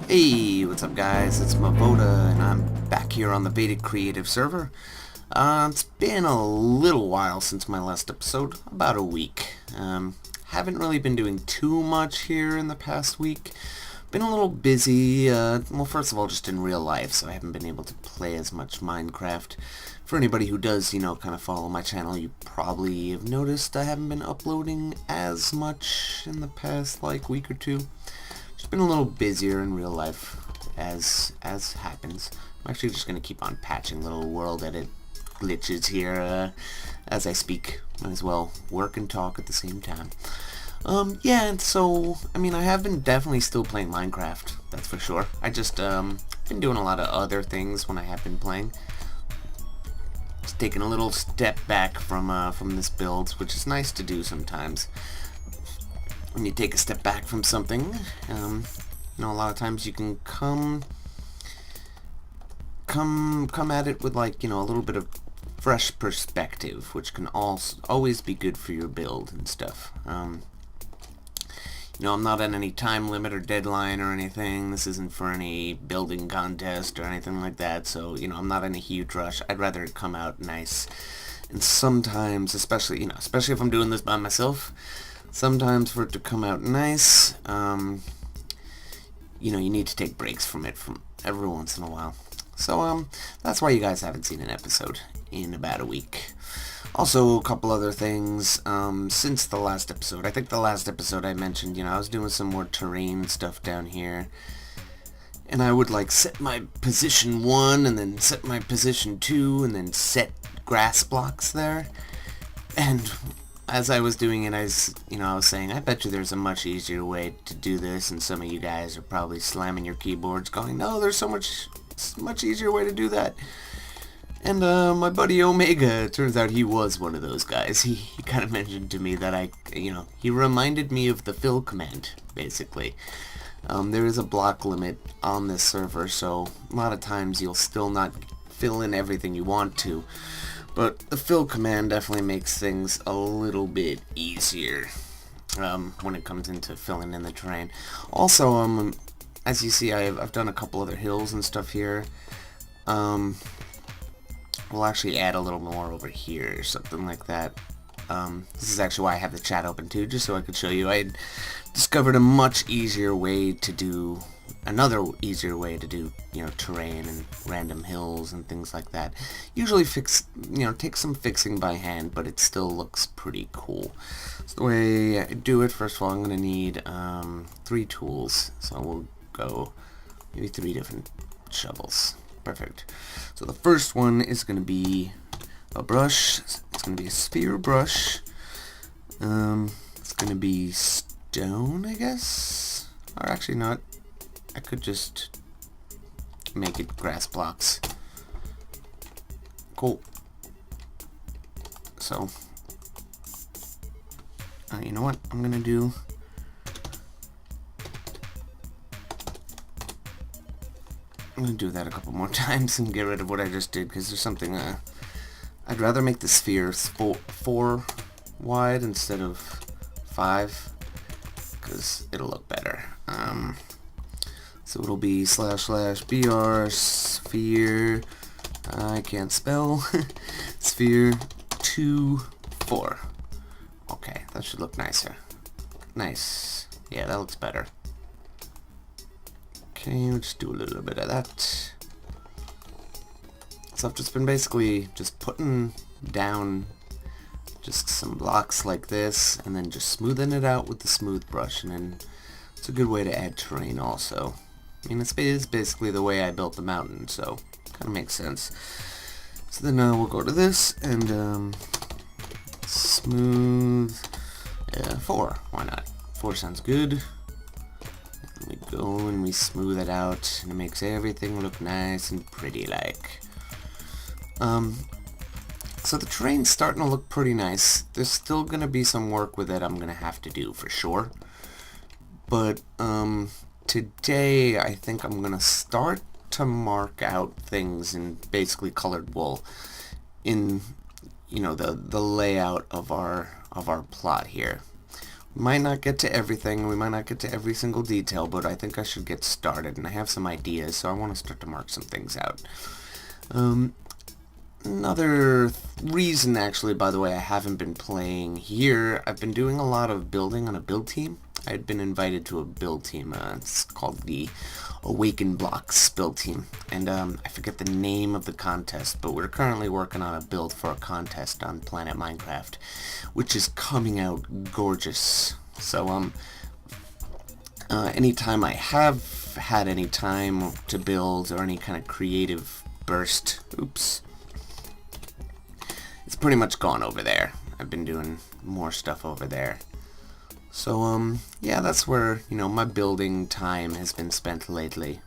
Hey, what's up guys? It's Mevoda and I'm back here on the Vadact Creative Server. It's been a little while since my last episode, about a week. Haven't really been doing too much here in the past week. Been a little busy, well first of all just in real life, so I haven't been able to play as much Minecraft. For anybody who does, kind of follow my channel, you probably have noticed I haven't been uploading as much in the past, week or two. Just been a little busier in real life, as happens. I'm actually just going to keep on patching little world edit glitches here as I speak. Might as well work and talk at the same time. Yeah, and so, I have been definitely still playing Minecraft, that's for sure. I just, been doing a lot of other things when I have been playing. Just taking a little step back from this build, which is nice to do sometimes. When you take a step back from something, a lot of times you can come at it with a little bit of fresh perspective, which can always be good for your build and stuff. I'm not on any time limit or deadline or anything. This isn't for any building contest or anything like that, so, I'm not in a huge rush. I'd rather it come out nice. And sometimes, especially if I'm doing this by myself, sometimes for it to come out nice, you need to take breaks from it from every once in a while. So, that's why you guys haven't seen an episode in about a week. Also, a couple other things, since the last episode. I think the last episode I mentioned, I was doing some more terrain stuff down here. And I would, set my position 1, and then set my position 2, and then set grass blocks there. And as I was doing it, I was saying, I bet you there's a much easier way to do this, and some of you guys are probably slamming your keyboards going, no, there's so much easier way to do that. And my buddy Omega, it turns out he was one of those guys. He kind of mentioned to me that he reminded me of the fill command, basically. There is a block limit on this server, so a lot of times you'll still not fill in everything you want to. But the fill command definitely makes things a little bit easier when it comes into filling in the terrain. Also, as you see, I've done a couple other hills and stuff here. We'll actually add a little more over here or something like that. This is actually why I have the chat open too, just so I could show you. I had discovered a much easier way to do, terrain and random hills and things like that. Usually takes some fixing by hand, but it still looks pretty cool. So the way I do it, first of all, I'm going to need 3 tools. So we'll go maybe 3 different shovels. Perfect. So the first one is going to be a brush. It's going to be a sphere brush. It's going to be stone, I guess? Or actually not. I could just make it grass blocks. Cool. So, you know what I'm gonna do? I'm gonna do that a couple more times and get rid of what I just did, because there's something, I'd rather make the sphere 4 wide instead of 5, because it'll look better. So it'll be //br sphere, I can't spell, sphere 2 4. Okay, that should look nicer. Nice. Yeah, that looks better. Okay, we'll just do a little bit of that. So I've just been basically just putting down just some blocks like this, and then just smoothing it out with the smooth brush, and then it's a good way to add terrain also. It is basically the way I built the mountain, so kind of makes sense. So then we'll go to this, and smooth 4, why not? 4 sounds good. And we go and we smooth it out, and it makes everything look nice and pretty like. So the terrain's starting to look pretty nice. There's still going to be some work with it I'm going to have to do for sure. But today I think I'm going to start to mark out things in basically colored wool in the layout of our plot here. Might not get to everything, we might not get to every single detail, but I think I should get started, and I have some ideas, so I want to start to mark some things out. Another reason, actually, by the way, I haven't been playing here, I've been doing a lot of building on a build team. I had been invited to a build team, it's called the Awaken Blocks build team, and I forget the name of the contest, but we're currently working on a build for a contest on Planet Minecraft, which is coming out gorgeous. So anytime I have had any time to build or any kind of creative burst, it's pretty much gone over there. I've been doing more stuff over there. So, yeah, that's where, my building time has been spent lately.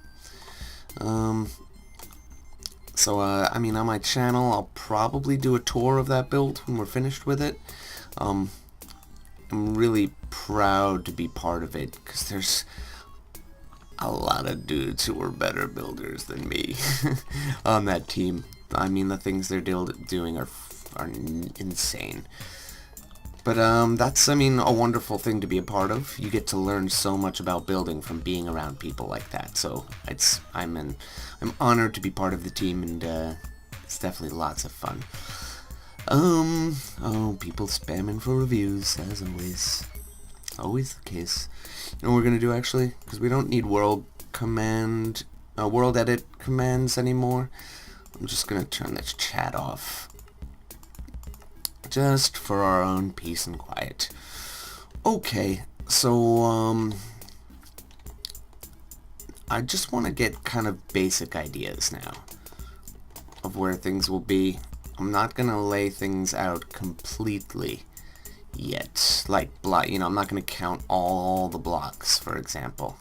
I mean, on my channel, I'll probably do a tour of that build when we're finished with it. I'm really proud to be part of it, because there's a lot of dudes who are better builders than me on that team. I mean, the things they're doing are insane. But that's, I mean, a wonderful thing to be a part of. You get to learn so much about building from being around people like that. So I'm honored to be part of the team, and it's definitely lots of fun. Oh, people spamming for reviews, as always. Always the case. You know what we're gonna do, actually? Because we don't need world edit commands anymore. I'm just gonna turn this chat off. Just for our own peace and quiet. Okay, so, I just want to get kind of basic ideas now of where things will be. I'm not going to lay things out completely yet. Like, I'm not going to count all the blocks, for example.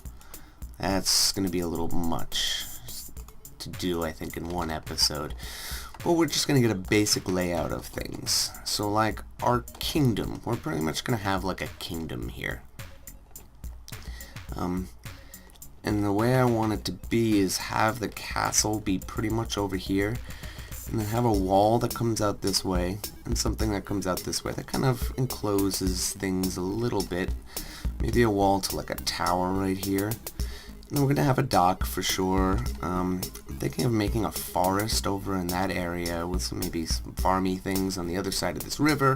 That's going to be a little much to do, I think, in one episode. But we're just going to get a basic layout of things. So, like, our kingdom. We're pretty much going to have, like, a kingdom here. And the way I want it to be is have the castle be pretty much over here. And then have a wall that comes out this way. And something that comes out this way. That kind of encloses things a little bit. Maybe a wall to, like, a tower right here. And we're going to have a dock for sure. I'm thinking of making a forest over in that area with maybe some farmy things on the other side of this river.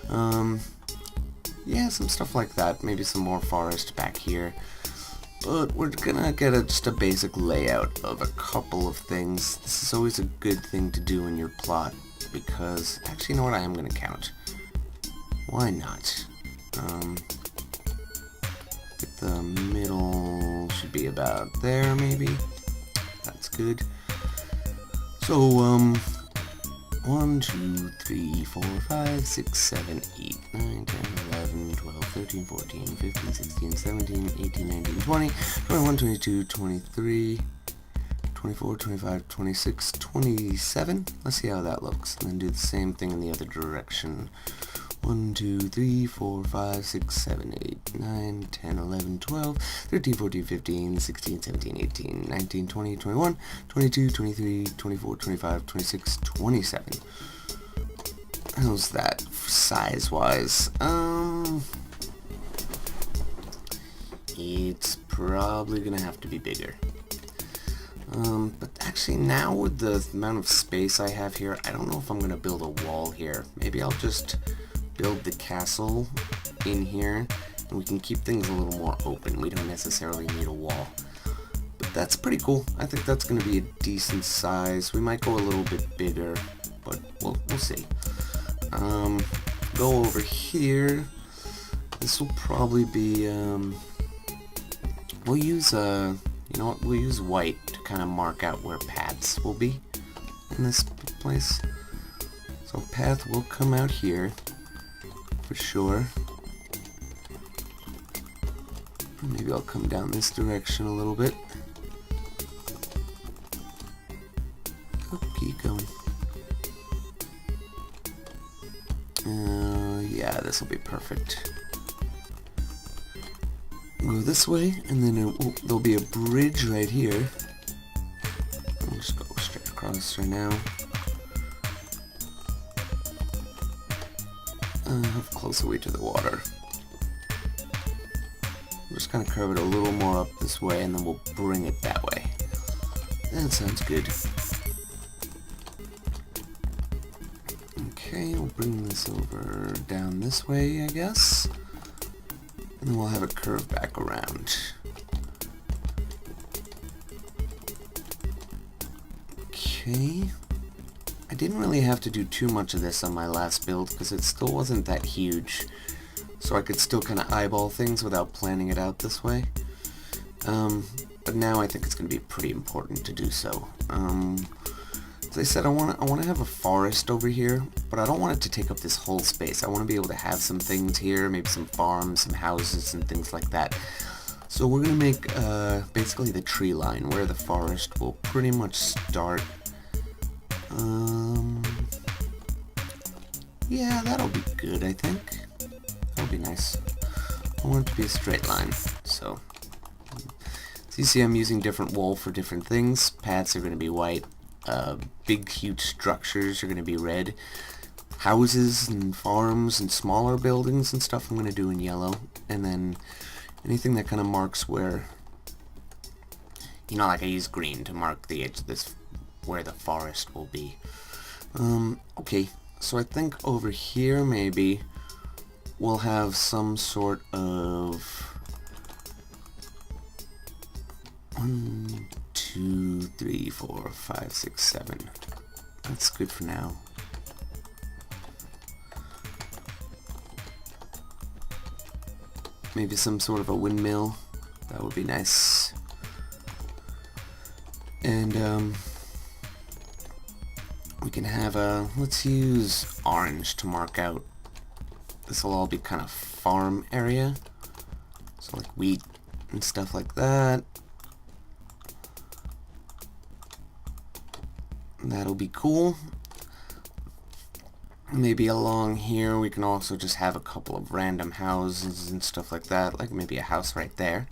Yeah, some stuff like that. Maybe some more forest back here. But we're going to get just a basic layout of a couple of things. This is always a good thing to do in your plot because... Actually, you know what? I am going to count. Why not? The middle should be about there, maybe. That's good. So, 1, 2, 3, 4, 5, 6, 7, 8, 9, 10, 11, 12, 13, 14, 15, 16, 17, 18, 19, 20, 21, 22, 23, 24, 25, 26, 27. Let's see how that looks. And then do the same thing in the other direction. 1, 2, 3, 4, 5, 6, 7, 8, 9, 10, 11, 12, 13, 14, 15, 16, 17, 18, 19, 20, 21, 22, 23, 24, 25, 26, 27. How's that size-wise? It's probably gonna have to be bigger. But actually now with the amount of space I have here, I don't know if I'm gonna build a wall here. Maybe I'll just build the castle in here, and we can keep things a little more open. We don't necessarily need a wall. But that's pretty cool. I think that's going to be a decent size. We might go a little bit bigger, but we'll see. Go over here. This will probably be, we'll use, you know what, we'll use white to kind of mark out where paths will be in this place. So path will come out here. For sure. Maybe I'll come down this direction a little bit. Oh, keep going. Yeah, this will be perfect. Go this way, and then there'll be a bridge right here. I'll just go straight across right now. How close are we to the water? just gonna curve it a little more up this way, and then we'll bring it that way. That sounds good. Okay, we'll bring this over down this way, I guess. And then we'll have it curve back around. Okay. I didn't really have to do too much of this on my last build because it still wasn't that huge. So I could still kind of eyeball things without planning it out this way. But now I think it's going to be pretty important to do so. As I said, I want to have a forest over here, but I don't want it to take up this whole space. I want to be able to have some things here, maybe some farms, some houses, and things like that. So we're going to make basically the tree line where the forest will pretty much start. Yeah, that'll be good, I think. That'll be nice. I want it to be a straight line, so you see I'm using different wool for different things. Paths are going to be white. Big, huge structures are going to be red. Houses and farms and smaller buildings and stuff I'm going to do in yellow. And then anything that kind of marks where, you know, like I use green to mark the edge of this, where the forest will be. Okay, so I think over here maybe we'll have some sort of 1, 2, 3, 4, 5, 6, 7. That's good for now. Maybe some sort of a windmill. That would be nice. And we can have a, let's use orange to mark out. This will all be kind of farm area. So like wheat and stuff like that. That'll be cool. Maybe along here we can also just have a couple of random houses and stuff like that, like maybe a house right there.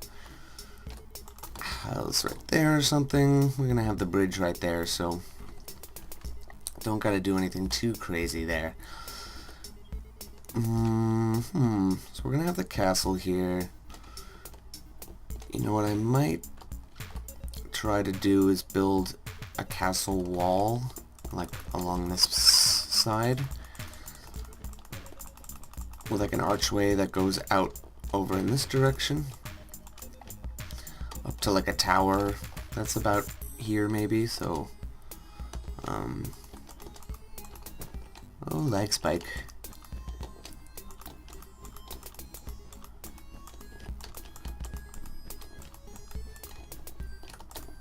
House right there or something. We're gonna have the bridge right there, so don't gotta do anything too crazy there. So we're gonna have the castle here. You know what I might try to do is build a castle wall, like along this side, with like an archway that goes out over in this direction, up to like a tower that's about here maybe, so, oh, lag spike.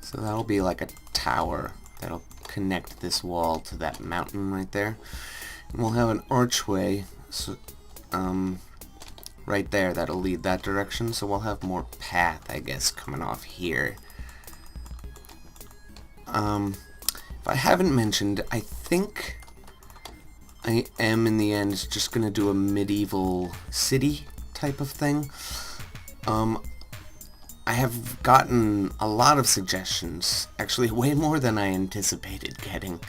So that'll be like a tower that'll connect this wall to that mountain right there. And we'll have an archway, so, right there that'll lead that direction, so we'll have more path, I guess, coming off here. If I haven't mentioned, I think I am in the end just gonna do a medieval city type of thing. I have gotten a lot of suggestions, actually way more than I anticipated getting.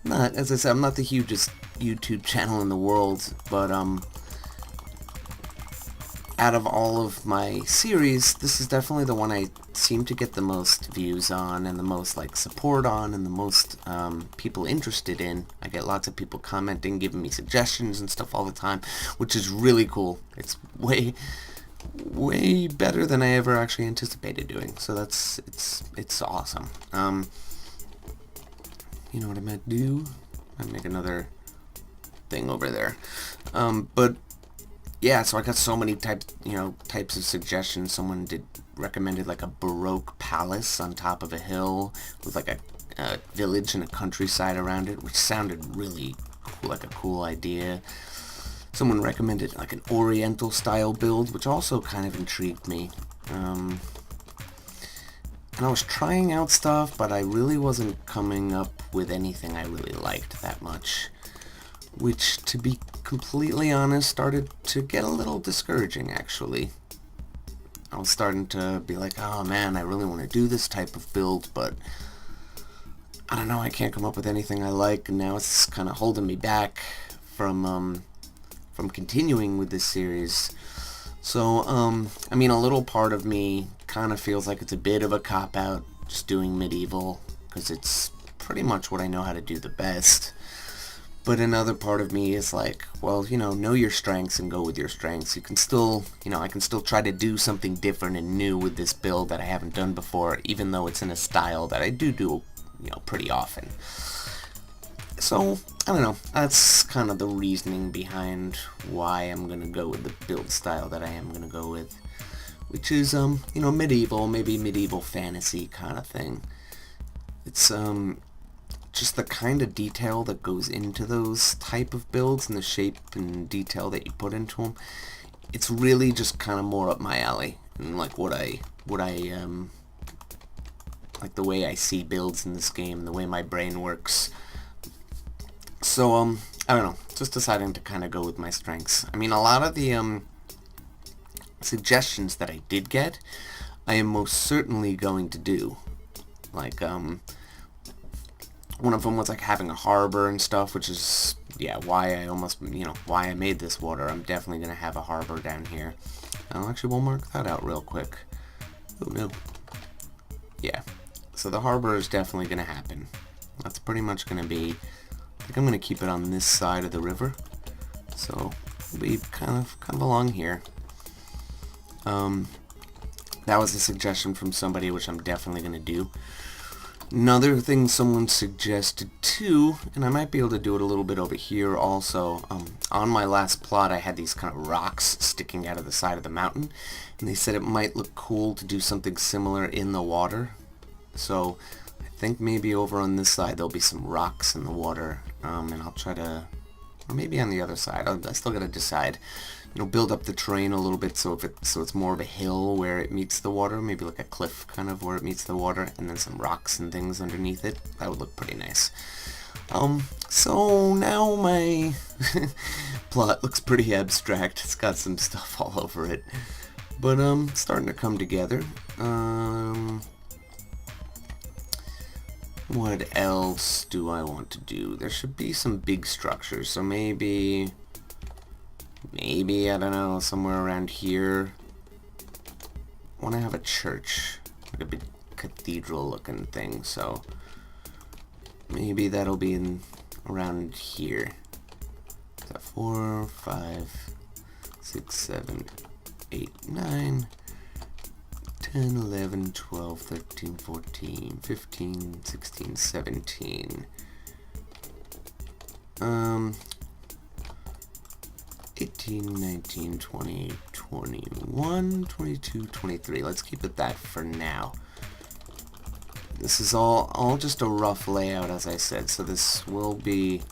Not, as I said, I'm not the hugest YouTube channel in the world, but out of all of my series, this is definitely the one I seem to get the most views on, and the most like support on, and the most people interested in. I get lots of people commenting, giving me suggestions and stuff all the time, which is really cool. It's way better than I ever actually anticipated doing, so it's awesome. You know what I might do? I make another thing over there. But yeah, so I got so many types of suggestions. Someone recommended like a Baroque palace on top of a hill with like a village and a countryside around it, which sounded really cool, like a cool idea. Someone recommended like an Oriental style build, which also kind of intrigued me. And I was trying out stuff, but I really wasn't coming up with anything I really liked that much. Which, to be completely honest, started to get a little discouraging, actually. I was starting to be like, oh man, I really want to do this type of build, but I don't know, I can't come up with anything I like, and now it's kind of holding me back from continuing with this series. So, I mean, a little part of me kind of feels like it's a bit of a cop-out just doing medieval, because it's pretty much what I know how to do the best. But another part of me is like, well, know your strengths and go with your strengths. You can still, I can still try to do something different and new with this build that I haven't done before, even though it's in a style that I do, pretty often. So, I don't know, that's kind of the reasoning behind why I'm going to go with the build style that I am going to go with, which is, medieval, maybe medieval fantasy kind of thing. It's, just the kind of detail that goes into those type of builds and the shape and detail that you put into them. It's really just kind of more up my alley, and like what I like the way I see builds in this game, the way my brain works. So, I don't know, just deciding to kind of go with my strengths. I mean, a lot of the, suggestions that I did get, I am most certainly going to do. Like, one of them was like having a harbor and stuff, which is, yeah, why I almost, why I made this water. I'm definitely going to have a harbor down here. We'll mark that out real quick. Oh, no. Yeah. So the harbor is definitely going to happen. That's pretty much going to be, I think I'm going to keep it on this side of the river. So it'll be kind of along here. That was a suggestion from somebody, which I'm definitely going to do. Another thing someone suggested too, and I might be able to do it a little bit over here also, on my last plot I had these kind of rocks sticking out of the side of the mountain, and they said it might look cool to do something similar in the water. So I think maybe over on this side there'll be some rocks in the water, and I'll try to, or maybe on the other side, I still gotta decide. Build up the terrain a little bit so it's more of a hill where it meets the water, maybe like a cliff kind of where it meets the water, and then some rocks and things underneath it. That would look pretty nice. So now my plot looks pretty abstract. It's got some stuff all over it, but it's starting to come together. What else do I want to do? There should be some big structures, so maybe, I don't know, somewhere around here. I want to have a church, like a big cathedral-looking thing, so maybe that'll be in around here. Is that 4, 5, 6, 7, 8, 9, 10, 11, 12, 13, 14, 15, 16, 17. 18, 19, 20, 21, 22, 23. Let's keep it that for now. This is all just a rough layout, as I said, so this will be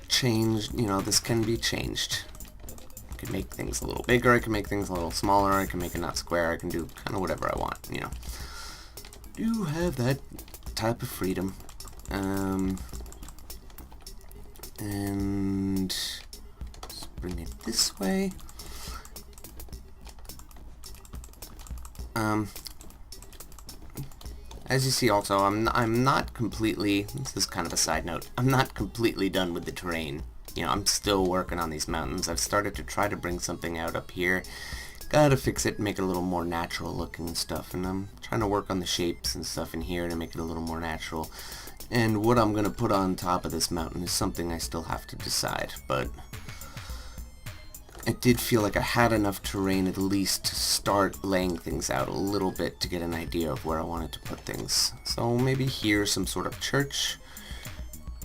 changed. This can be changed. I can make things a little bigger, I can make things a little smaller, I can make it not square, I can do kind of whatever I want, Do have that type of freedom. And bring it this way. As you see also, I'm not completely, this is kind of a side note, I'm not completely done with the terrain. I'm still working on these mountains. I've started to try to bring something out up here. Gotta fix it, make it a little more natural looking and stuff, and I'm trying to work on the shapes and stuff in here to make it a little more natural. And what I'm gonna put on top of this mountain is something I still have to decide, but I did feel like I had enough terrain at least to start laying things out a little bit to get an idea of where I wanted to put things. So maybe here's some sort of church.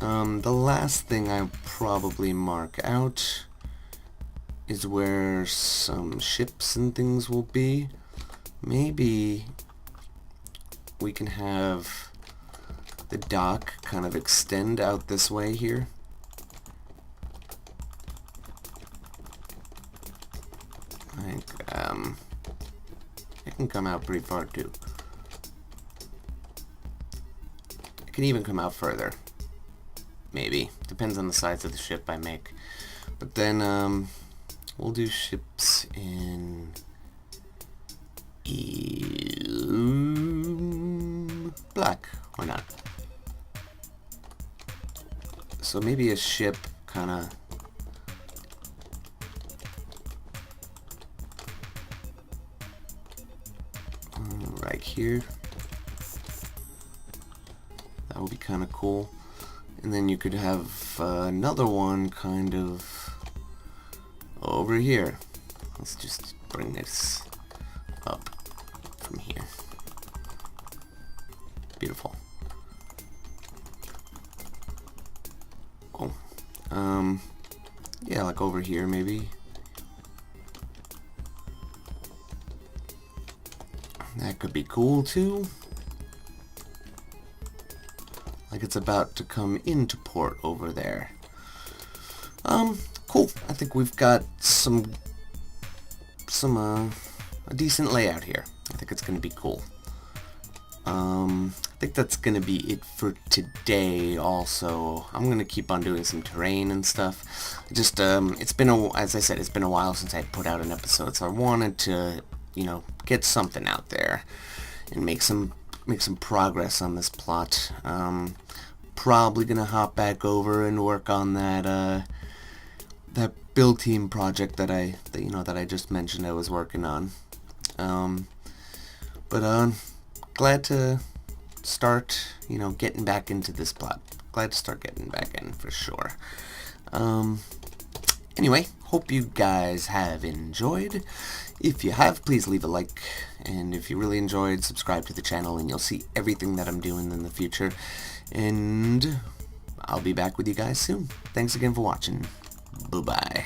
The last thing I probably mark out is where some ships and things will be. Maybe we can have the dock kind of extend out this way here. I think it can come out pretty far too. It can even come out further. Maybe. Depends on the size of the ship I make. But then we'll do ships in black. Why not? So maybe a ship kind of right here. That would be kind of cool. And then you could have another one kind of over here. Let's just bring this up from here. Beautiful. Cool. Yeah, like over here maybe. That could be cool too. Like it's about to come into port over there. Cool. I think we've got a decent layout here. I think it's gonna be cool. I think that's gonna be it for today. Also, I'm gonna keep on doing some terrain and stuff. Just it's been as I said, it's been a while since I put out an episode, so I wanted to, you know, get something out there and make some progress on this plot. Probably gonna hop back over and work on that build team project that I just mentioned I was working on. But glad to start, you know, getting back into this plot. Glad to start getting back in for sure. Anyway, hope you guys have enjoyed. If you have, please leave a like, and if you really enjoyed, subscribe to the channel and you'll see everything that I'm doing in the future. And I'll be back with you guys soon. Thanks again for watching. Bye-bye.